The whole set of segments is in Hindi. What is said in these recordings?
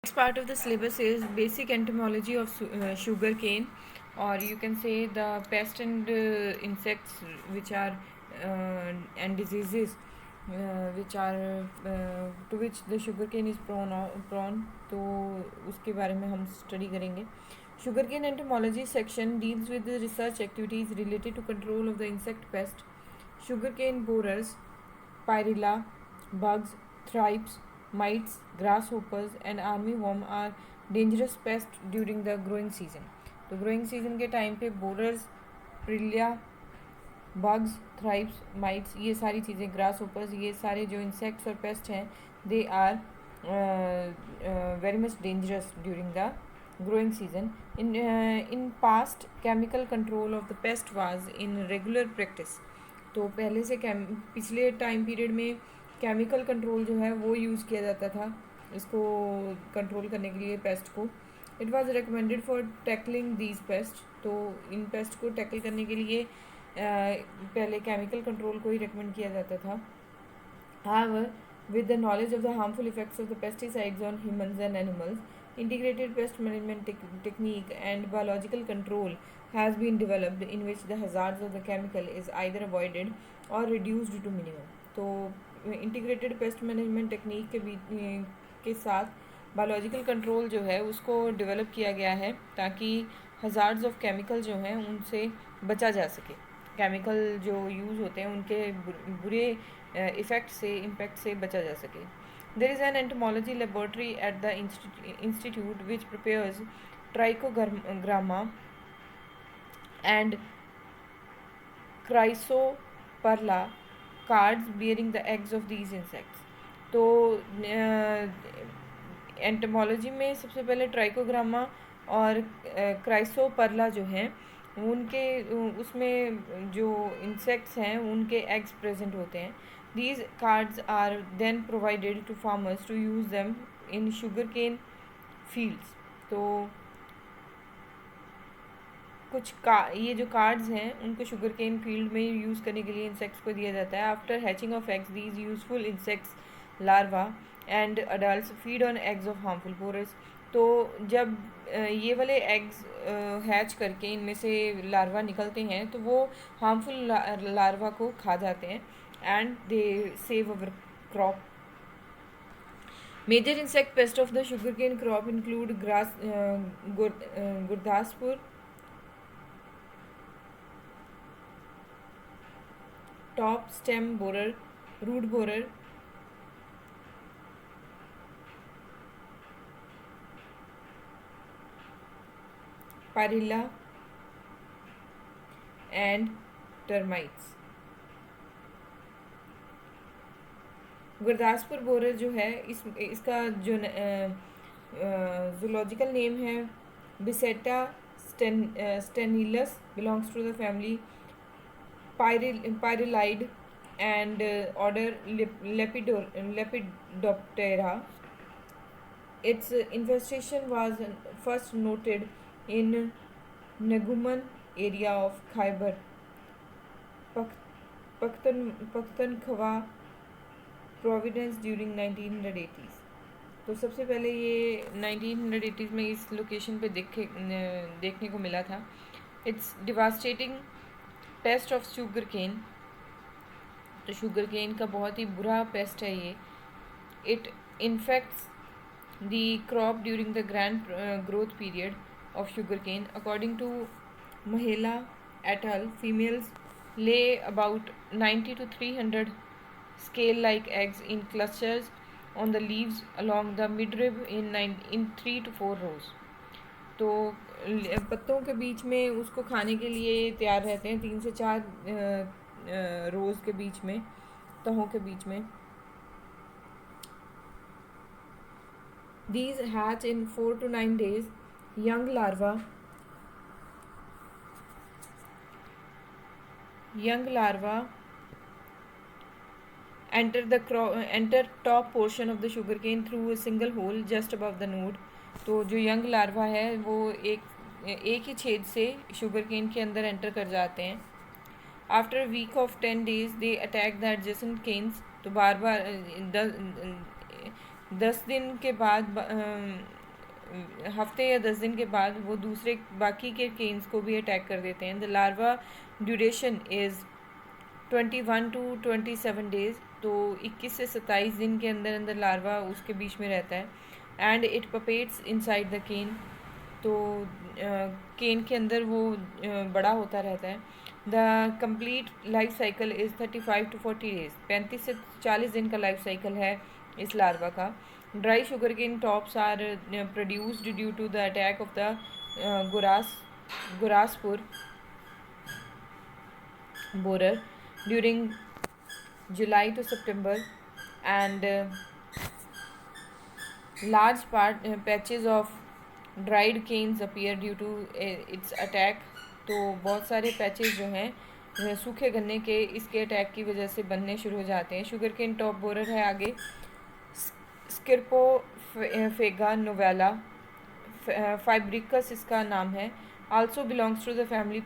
Next part of the syllabus is basic entomology of sugar cane, or you can say the pest and insects which are and diseases which are to which the sugar cane is prone. तो उसके बारे में हम स्टडी करेंगे. Sugarcane entomology section deals with the research activities related to control of the insect pest, sugarcane borers, pyrilla, bugs, thrips, mites, grasshoppers and armyworm are dangerous pests during the growing season. तो ग्रोइंग सीजन के टाइम पे बोरर्स, प्रिलिया, बग्स, थ्राइप्स, माइट्स, ये सारी चीज़ें, ग्रास होपर्स, ये सारे जो इंसेक्ट्स और पेस्ट हैं, they are very much dangerous during the growing season. In past, chemical control of the pest was in regular practice. तो पहले से पिछले टाइम पीरियड में केमिकल कंट्रोल जो है वो यूज़ किया जाता था इसको कंट्रोल करने के लिए पेस्ट को. It was recommended for tackling these paste. तो इन पेस्ट को टैकल करने के लिए पहले केमिकल कंट्रोल को ही रिकमेंड किया जाता था. However, with the knowledge of the harmful effects of the pesticides on humans and animals, integrated pest management technique and biological control has been developed in which the hazards of the chemical is either avoided or reduced to minimum. तो इंटीग्रेटेड पेस्ट मैनेजमेंट टेक्निक के साथ बायोलॉजिकल कंट्रोल जो है उसको डेवलप किया गया है ताकि हज़ार्ड्स ऑफ केमिकल जो हैं उनसे बचा जा सके. केमिकल जो यूज़ होते हैं उनके बुरे इफ़ेक्ट से इम्पैक्ट से बचा जा सके. There is an entomology laboratory at the institute which prepares Trichogramma and Chrysoperla cards bearing the eggs of these insects. तो एंटोमोलॉजी में सबसे पहले ट्राइकोग्रामा और क्राइसोपर्ला जो हैं उनके उसमें जो इंसेक्ट्स हैं उनके एग्स प्रेजेंट होते हैं. These cards are then provided to farmers to use them in sugar cane fields. तो ये जो कार्ड्स हैं उनको शुगर केन फील्ड में यूज़ करने के लिए इंसेक्ट्स को दिया जाता है. After hatching of eggs these useful insects larva and adults feed on eggs of harmful borers. तो जब ये वाले एग्स हैच करके इनमें से लार्वा निकलते हैं तो वो हार्मफुल लार्वा को खा जाते हैं and they save our crop. Major insect pest of the sugar cane crop include Gurdaspur, top stem borer, root borer, Pyrilla and termites. Gurdaspur borer जो है इसका जो जूलॉजिकल नेम है Bissetia steniellus, belongs to the family Pyrrhilide and order Lepidoptera. Its infestation was first noted in Naguman area of Khyber Pakhtunkhwa province during 1980s. तो सबसे पहले ये 1980s में इस लोकेशन पे देखने को मिला था. It's devastating pest of sugar cane. तो शुगर केन का बहुत ही बुरा पेस्ट है ये. It infects the crop during the grand growth period of sugar cane. According to महिला et al, females lay about 90 to 300 scale like eggs in clusters on the leaves along the midrib in 3 to 4 rows. तो पत्तों के बीच में उसको खाने के लिए तैयार रहते हैं 3 से 4 रोज़ के बीच में, तहों के बीच में. These hatch in 4 to 9 days. Young larva enter top portion of the sugarcane through a single hole just above the node. तो जो यंग लार्वा है वो एक ही छेद से शुगर केन के अंदर एंटर कर जाते हैं. After week of 10 days they attack the adjacent canes. तो बार बार 10 दिन के बाद हफ्ते या 10 दिन के बाद वो दूसरे बाकी के केन्स को भी अटैक कर देते हैं. The larva duration is 21 to 27 days. तो 21 से 27 दिन के अंदर अंदर लार्वा उसके बीच में रहता है. And it pupates inside the cane. तो केन के अंदर वो बड़ा होता रहता है. The complete life cycle is 35 to 40 days. 35 से 40 दिन का लाइफ साइकिल है इस लार्वा का. Dry sugar cane tops are produced due to the attack of the Gurdaspur borer during July to September, and large patches of dried canes appear due to its attack. तो बहुत सारे पैचेस जो हैं सूखे गन्ने के इसके अटैक की वजह से बनने शुरू हो जाते हैं. शुगर केन टॉप बोरर है आगे. स्किर्पो फेगा नोवेला फाइब्रिकस इसका नाम है. Also belongs to the family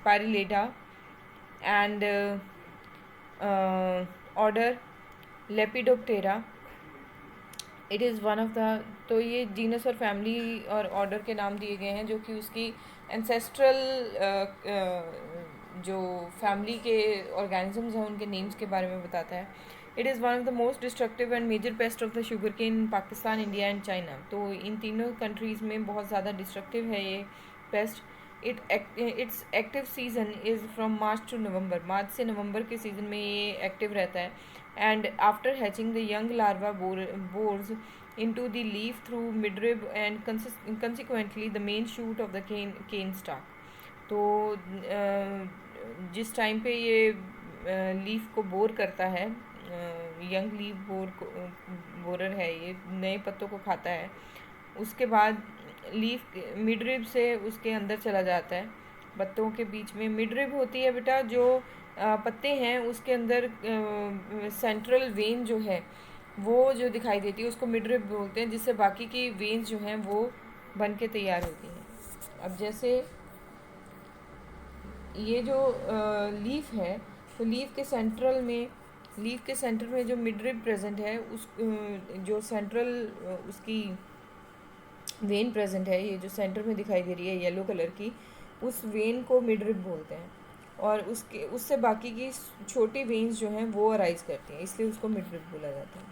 Pyrilidae and order Lepidoptera. It is one of the. तो ये जीनस और फैमिली और ऑर्डर के नाम दिए गए हैं जो कि उसकी एंसेस्ट्रल जो फैमिली के ऑर्गेनिजम्स हैं उनके नेम्स के बारे में बताता है. It is one of the most destructive and major pest of the sugar cane in Pakistan, India and China. तो इन तीनों कंट्रीज़ में बहुत ज़्यादा डिस्ट्रक्टिव है ये pest. Its active season is from March to November. मार्च से नवंबर के सीज़न में ये एक्टिव रहता है. And after hatching, the young larva bores into the leaf through midrib and consequently the main shoot of the cane stalk. तो जिस टाइम पे ये लीफ को बोर करता है, यंग लीफ बोरर है, ये नए पत्तों को खाता है. उसके बाद लीफ मिडरिब से उसके अंदर चला जाता है. पत्तों के बीच में मिडरिब होती है बेटा, जो पत्ते हैं उसके अंदर सेंट्रल वेन जो है वो जो दिखाई देती है उसको मिडरिब बोलते हैं, जिससे बाकी की वेन्स जो हैं वो बन के तैयार होती हैं. अब जैसे ये जो लीफ है, तो लीफ के सेंटर में जो मिडरिब प्रेजेंट है उस जो सेंट्रल उसकी वेन प्रेजेंट है, ये जो सेंटर में दिखाई दे रही है येलो कलर की, उस वेन को मिडरिब बोलते हैं. और उससे बाकी की छोटी वेन्स जो हैं वो अराइज करती हैं, इसलिए उसको मिडरिब बोला जाता है.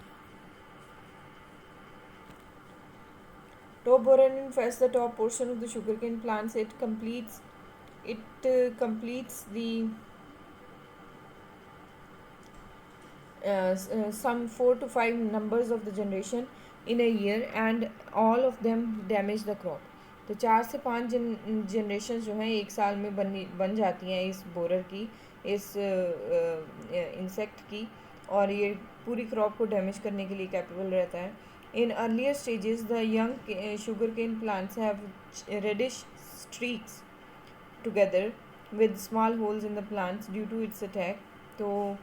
Top borer infest the top portion of the sugar cane plants. It completes the some 4 to 5 numbers of the generation in a year, and all of them damage the crop. तो 4 से 5 जनरेशन जो हैं एक साल में बन जाती हैं इस बोरर की, इस इंसेक्ट की, और ये पूरी क्रॉप को डैमेज करने के लिए कैपेबल रहता है. In earlier stages the young sugarcane plants have reddish streaks together with small holes in the plants due to its attack. तो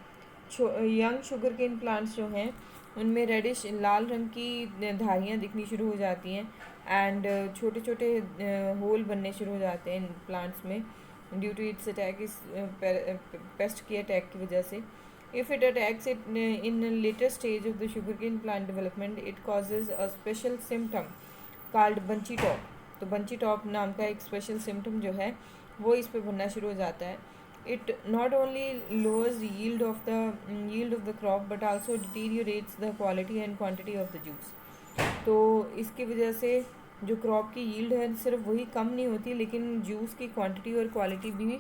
यंग शुगर केन प्लांट्स जो हैं उनमें रेडिश लाल रंग की धारियाँ दिखनी शुरू हो जाती हैं, एंड छोटे छोटे होल बनने शुरू हो जाते हैं इन प्लांट्स में ड्यू टू इट्स अटैक, इस पेस्ट की अटैक की वजह से. If it attacks it in later stage of the sugar cane plant development, it causes a special symptom called bunchy top. तो बंची टॉप नाम का एक स्पेशल सिम्टम जो है वो इस पे बनना शुरू हो जाता है. It not only lowers the yield of the crop but also deteriorates the quality and quantity of the juice. तो इसकी वजह से जो क्रॉप की यील्ड है सिर्फ वही कम नहीं होती, लेकिन जूस की क्वांटिटी और क्वालिटी भी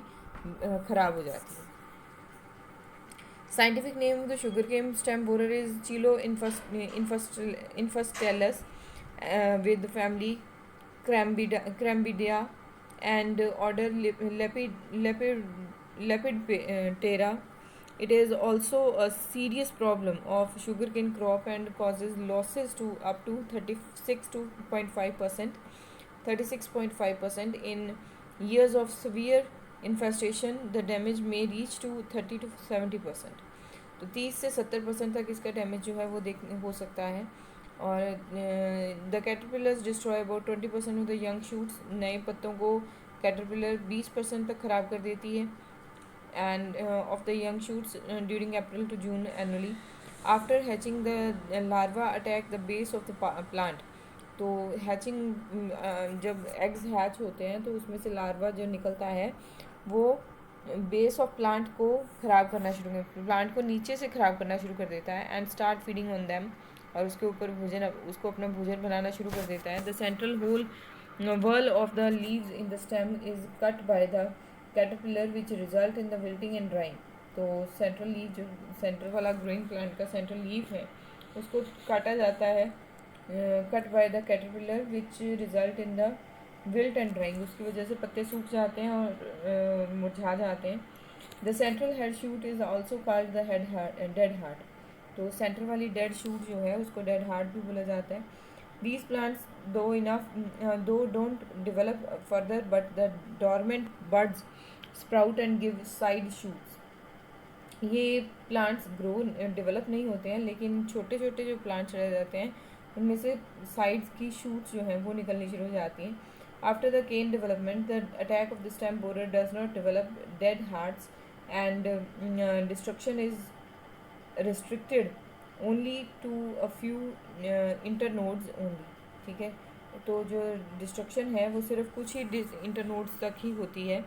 ख़राब हो जाती है. Scientific name of the sugar cane stem borer is Chilo infuscatellus with the family Crambidia and order Lepidoptera. It is also a serious problem of sugarcane crop and causes losses to up to 36.5% in years of severe infestation. The damage may reach to 30 to 70%. तो 30 से 70% तक इसका डैमेज जो है वो हो सकता है. और the caterpillars destroy about 20% of the young shoots. नए पत्तों को कैटरपिलर 20% तक ख़राब कर देती है, end of the young shoots during April to June annually. After hatching, the larva attack the base of the plant. तो हैचिंग जब एग्स हैच होते हैं तो उसमें से लार्वा जो निकलता है वो बेस ऑफ प्लांट को ख़राब करना शुरू कर, प्लांट को नीचे से ख़राब करना शुरू कर देता है and start feeding on them, और उसके ऊपर भोजन, उसको अपना भोजन बनाना शुरू कर देता है. The central whorl whorl of the leaves in the stem is cut by the caterpillar which result in the wilting and drying. तो सेंट्रल लीफ, जो सेंटर वाला ग्रोइंग प्लांट का सेंट्रल लीफ है, उसको काटा जाता है, cut by the caterpillar which result in the wilt and drawing. उसकी वजह से पत्ते सूख जाते हैं और मुरझा जाते हैं. The central head shoot is also called the dead heart. तो सेंटर वाली डेड शूट जो है उसको डेड हार्ट भी बोला जाता है. These plants, though don't develop further, but the dormant buds sprout and give side shoots. ये प्लांट्स ग्रो डेवलप नहीं होते हैं, लेकिन छोटे छोटे जो प्लांट्स रह जाते हैं उनमें से साइड्स की शूट्स जो हैं वो निकलनी शुरू हो जाती हैं. After the cane development, the attack of the stem borer does not develop dead hearts and destruction is restricted only to a few internodes only. ठीक है, तो जो डिस्ट्रक्शन है वो सिर्फ कुछ ही इंटरनोड्स तक ही होती है.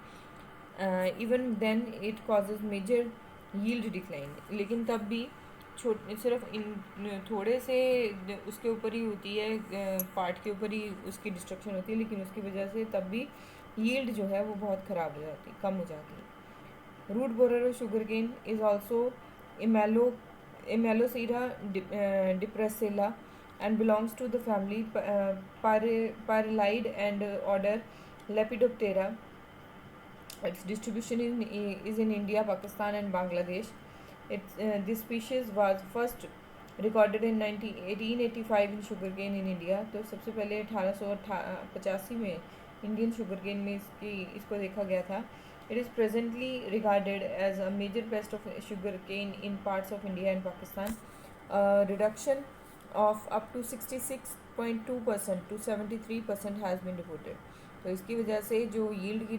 Even then it causes major yield decline. लेकिन तब भी सिर्फ इन थोड़े से उसके ऊपर ही होती है, पार्ट के ऊपर ही उसकी डिस्ट्रक्शन होती है, लेकिन उसकी वजह से तब भी यील्ड जो है वो बहुत ख़राब हो जाती है, कम हो जाती है. Root borer of sugar cane is also Emalocera depressella and belongs to the family Parallide and order Lepidoptera. Its distribution is in India, Pakistan and Bangladesh. This species was first recorded in 1885 in sugarcane in India. तो सबसे पहले 1885 में इंडियन शुगरकेन में इसको देखा गया था. It is presently regarded as a major pest of sugarcane in parts of India and Pakistan. Reduction of up to 66.2% to 73% has been reported. तो इसकी वजह से जो यील्ड की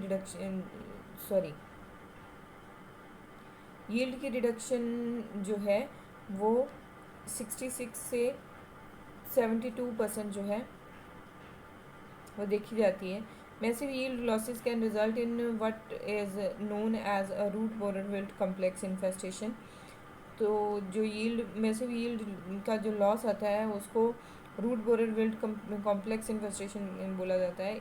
रिडक्शन जो है वो 66 से 72% जो है वो देखी जाती है. Massive yield losses can result in what is known as a root borer wilt complex infestation. तो जो मैसिव यील्ड का जो लॉस आता है उसको root borer wilt complex infestation बोला जाता है.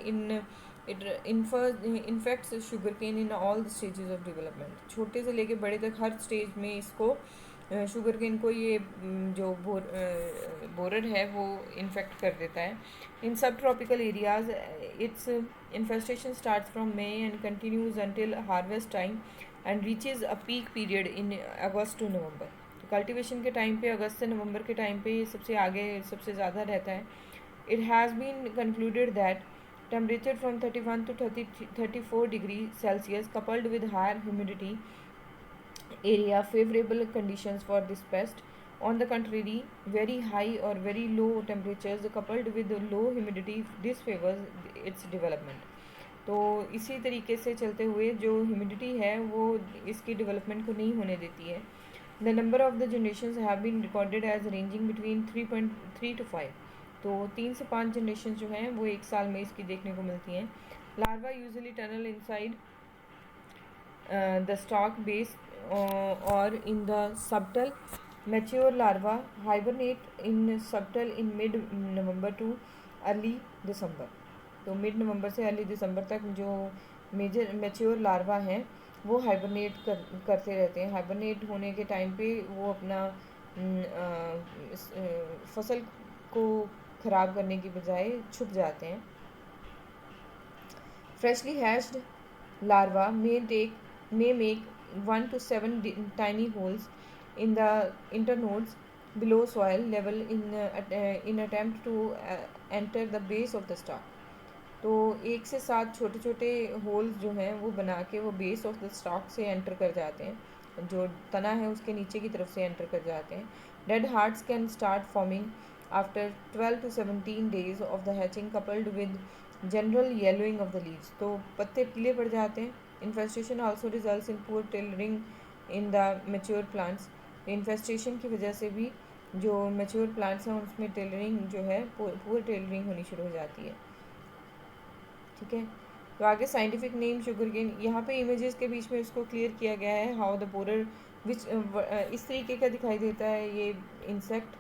It infects sugar cane in all the stages of development. छोटे से लेके बड़े तक हर स्टेज में इसको शुगर केन को ये जो बोरर है वो इन्फेक्ट कर देता है. इन सब tropical areas its infestation starts from May and continues until harvest time and reaches a peak period in August to November. तो कल्टिवेशन के टाइम पे अगस्त से नवंबर के टाइम पे ये सबसे आगे सबसे ज़्यादा रहता है. It has been concluded that temperature from 31 to 34 degree Celsius coupled with higher humidity area favorable conditions for this pest. On the contrary, very high or very low temperatures coupled with low humidity disfavors its development. तो इसी तरीके से चलते हुए जो ह्यूमिडिटी है वो इसकी डेवलपमेंट को नहीं होने देती है. The number of the generations have been recorded as ranging between 3.3 to 5. तो 3 से 5 जनरेशन जो हैं वो एक साल में इसकी देखने को मिलती हैं. Larva usually tunnel inside the stock base or in the subtle. Mature larva hibernate in subtle in mid November to early December. तो मिड नवंबर से अर्ली दिसंबर तक जो मैच्योर लार्वा हैं वो हाइबरनेट करते रहते हैं. हाइबरनेट होने के टाइम पे वो अपना फसल को ख़राब करने की बजाय छुप जाते हैं. Freshly hatched larva may make 1 to 7 tiny holes in the internodes below soil level in attempt to enter the base of the stalk. तो 1 से 7 छोटे छोटे होल्स जो हैं वो बना के वो बेस ऑफ द स्टॉक से एंटर कर जाते हैं, जो तना है उसके नीचे की तरफ से एंटर कर जाते हैं. Dead hearts can start forming after 12 to 17 days of the hatching coupled with general yellowing of the leaves. तो पत्ते पीले पड़ जाते हैं. Infestation also results in poor tailoring in the mature plants. Infestation की वजह से भी जो मैच्योर प्लांट्स हैं उसमें टेलरिंग जो है पुअर टेलरिंग होनी शुरू हो जाती है। ठीक है, तो आगे साइंटिफिक नेम शुगर केन, यहाँ पे इमेजेस के बीच में इसको क्लियर किया गया है हाउ द बोरर विच इस तरीके का दिखाई देता है ये इंसेक्ट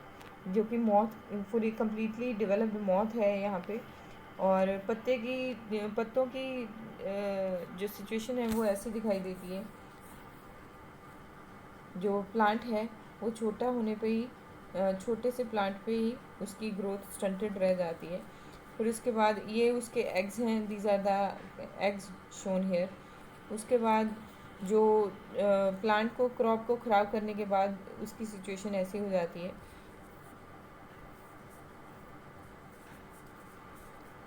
जो कि moth fully completely developed moth है यहाँ पे। और पत्तों की जो सिचुएशन है वो ऐसी दिखाई देती है, जो प्लांट है वो छोटा होने पे ही छोटे से प्लांट पे ही उसकी ग्रोथ स्टंटेड रह जाती है। फिर उसके बाद ये उसके एग्स हैं, these are the eggs shown here. उसके बाद जो प्लांट को क्रॉप को ख़राब करने के बाद उसकी सिचुएशन ऐसी हो जाती है।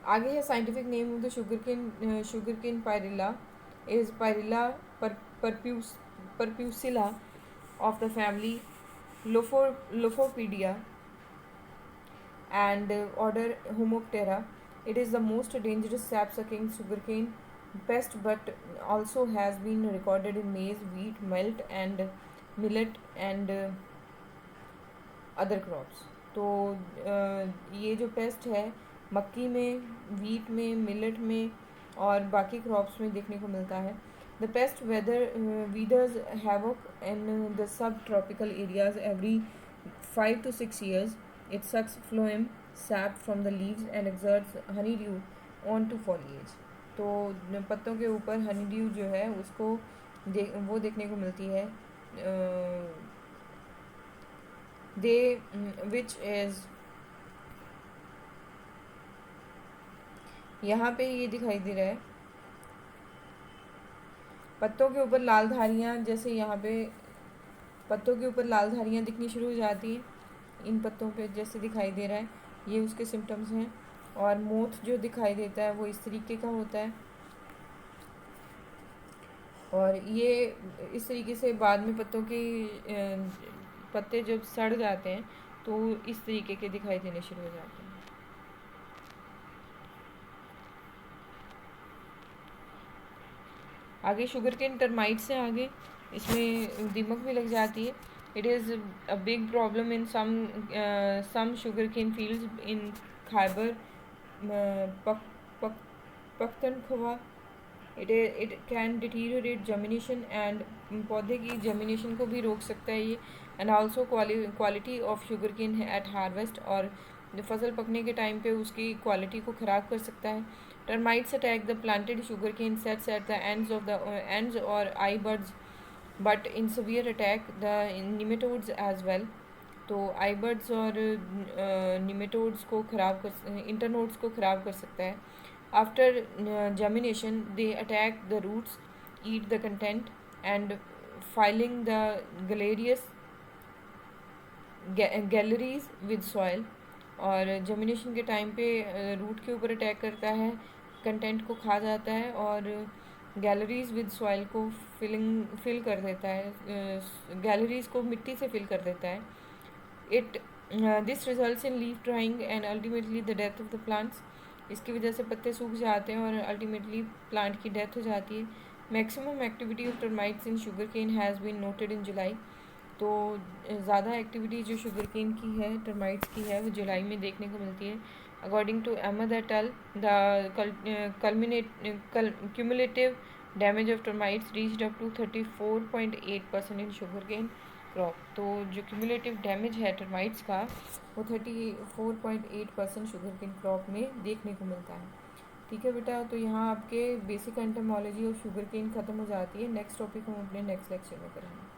आगे है scientific name of the sugar cane Pyrilla is Pyrilla perpusilla of the family Lophopedia and order Homoptera. It is the most dangerous sap-sucking sugarcane pest, but also has been recorded in maize, wheat, malt, and millet and other crops. तो ये जो पेस्ट है मक्की में, वीट में, मिलेट में और बाकी क्रॉप्स में देखने को मिलता है। The pest weathers havoc in the subtropical areas every 5 to 6 years. It sucks phloem sap from the leaves and exerts honeydew onto foliage. तो पत्तों के ऊपर honeydew जो है उसको वो देखने को मिलती है, which is यहाँ पे ये दिखाई दे रहा है पत्तों के ऊपर लाल धारियाँ, जैसे यहाँ पे पत्तों के ऊपर लाल धारियाँ दिखनी शुरू हो जाती हैं, इन पत्तों पे जैसे दिखाई दे रहा है, ये उसके सिम्टम्स हैं। और मोथ जो दिखाई देता है वो इस तरीके का होता है, और ये इस तरीके से बाद में पत्ते जब सड़ जाते हैं तो इस तरीके के दिखाई देने शुरू हो जाते हैं। आगे शुगर केन टर्माइट्स हैं, आगे इसमें दीमक भी लग जाती है। It is a big problem in some sugar cane fields in Khyber Pakhtunkhwa. It can deteriorate germination and पौधे की जर्मिनेशन को भी रोक सकता है ये, and also quality of sugar cane at harvest, और फसल पकने के टाइम पे उसकी क्वालिटी को ख़राब कर सकता है। Termites attack the planted sugarcane sets at the ends or eye buds, but in severe attack the nematodes as well. तो आई बर्ड्स और निमेटोड्स को ख़राब कर इंटरनोड्स को ख़राब कर सकता है। After germination they attack the roots, eat the content and filling the galleries with soil. और जर्मिनेशन के टाइम पे रूट के ऊपर अटैक करता है, कंटेंट को खा जाता है और गैलरीज विद सॉइल को फिल कर देता है, गैलरीज को मिट्टी से फिल कर देता है। This results in leaf drawing and ultimately the death of the plants. इसकी वजह से पत्ते सूख जाते हैं और अल्टीमेटली प्लांट की डेथ हो जाती है। Maximum activity of termites in sugar cane has been noted in July. तो ज़्यादा एक्टिविटी जो शुगर केन की है, टर्माइट्स की है, वो जुलाई में देखने को मिलती है। According to Ahmed et al, the cumulative damage of termites reached up to 34.8% in sugarcane crop. तो जो क्यूमुलेटिव डैमेज है टर्माइट्स का वो 34.8% शुगर केन क्रॉप में देखने को मिलता है। ठीक है बेटा, तो यहाँ आपके बेसिक एंटोमोलॉजी और शुगर केन ख़त्म हो जाती है। नेक्स्ट टॉपिक हम अपने नेक्स्ट लेक्चर में करेंगे।